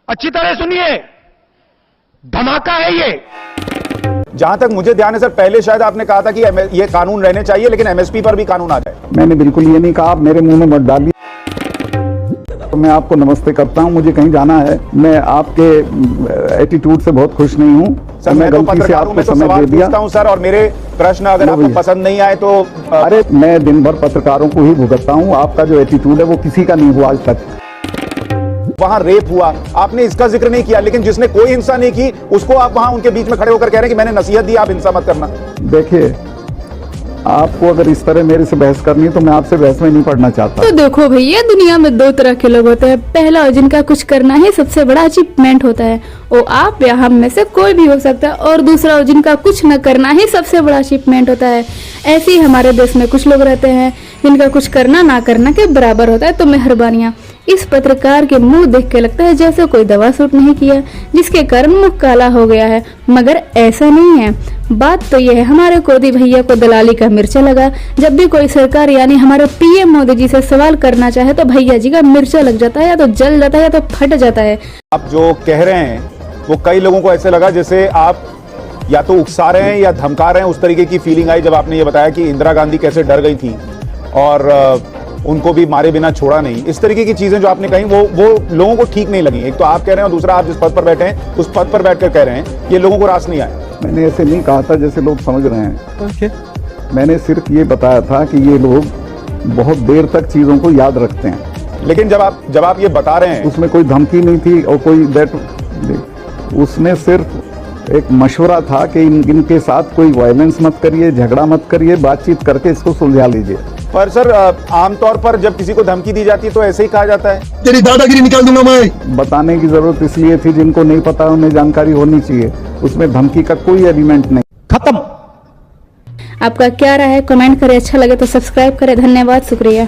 अच्छी तरह सुनिए, धमाका है ये। जहां तक मुझे ध्यान है सर, पहले शायद आपने कहा था कि ये कानून रहने चाहिए लेकिन एमएसपी पर भी कानून आ जाए। मैंने बिल्कुल ये नहीं कहा, आप मेरे मुंह में मत डालिए। तो मैं आपको नमस्ते करता हूं, मुझे कहीं जाना है। मैं आपके एटीट्यूड से बहुत खुश नहीं हूं सर। मैं तो पत्रकारों में तो सवाल पूछता हूं सर, और मेरे प्रश्न अगर आपको पसंद नहीं आए तो अरे मैं दिन भर पत्रकारों को ही भुगतता हूं, आपका जो एटीट्यूड है वो किसी का नहीं हुआ आज तक। वहां रेप हुआ, आपने इसका जिक्र नहीं किया, लेकिन जिसने कोई हिंसा नहीं की उसको आप वहां उनके बीच में खड़े होकर कह रहे हैं कि मैंने नसीहत दी, आप हिंसा मत करना। देखिए, आपको अगर इस तरह मेरे से बहस करनी है तो मैं आपसे बहस में नहीं पढ़ना चाहता। तो देखो भैया, दुनिया में दो तरह के लोग होते हैं। पहला, जिनका कुछ करना ही सबसे बड़ा अचीवमेंट होता है, वो आप या हम में से कोई भी हो सकता है। और दूसरा, जिनका कुछ न करना ही सबसे बड़ा अचीवमेंट होता है। ऐसे ही हमारे देश में कुछ लोग रहते हैं जिनका कुछ करना ना करना के बराबर होता है। तो मेहरबानियां, इस पत्रकार के मुंह देख के लगता है जैसे कोई दवा सूट नहीं किया, जिसके कारण मुंह काला हो गया है, मगर ऐसा नहीं है। बात तो यह है, हमारे कोदी भैया को दलाली का मिर्चा लगा। जब भी कोई सरकार यानी हमारे पीएम मोदी जी से सवाल करना चाहे तो भैया जी का मिर्चा लग जाता है, या तो जल जाता है या तो फट जाता है। आप जो कह रहे हैं वो कई लोगों को ऐसे लगा जैसे आप या तो उकसा रहे हैं या धमका रहे हैं। उस तरीके की फीलिंग आई जब आपने ये बताया कि इंदिरा गांधी कैसे डर गई थी और उनको भी मारे बिना छोड़ा नहीं। इस तरीके की चीजें जो आपने कही वो लोगों को ठीक नहीं लगी। एक तो आप कह रहे हैं और दूसरा आप जिस पद पर बैठे हैं उस पद पर बैठकर कह रहे हैं, ये लोगों को रास नहीं आया। मैंने ऐसे नहीं कहा था जैसे लोग समझ रहे हैं। मैंने सिर्फ ये बताया था कि ये लोग बहुत देर तक चीजों को याद रखते हैं। लेकिन जब आप ये बता रहे हैं, उसमें कोई धमकी नहीं थी और कोई उसमें सिर्फ एक मशवरा था कि इनके साथ कोई वायलेंस मत करिए, झगड़ा मत करिए, बातचीत करके इसको सुलझा लीजिए। पर सर, आमतौर पर जब किसी को धमकी दी जाती है तो ऐसे ही कहा जाता है, तेरी दादागिरी निकाल दूंगा मैं। बताने की जरूरत इसलिए थी, जिनको नहीं पता उन्हें जानकारी होनी चाहिए। उसमें धमकी का कोई एलिमेंट नहीं। खत्म। आपका क्या राय है, कमेंट करें। अच्छा लगे तो सब्सक्राइब करें। धन्यवाद, शुक्रिया।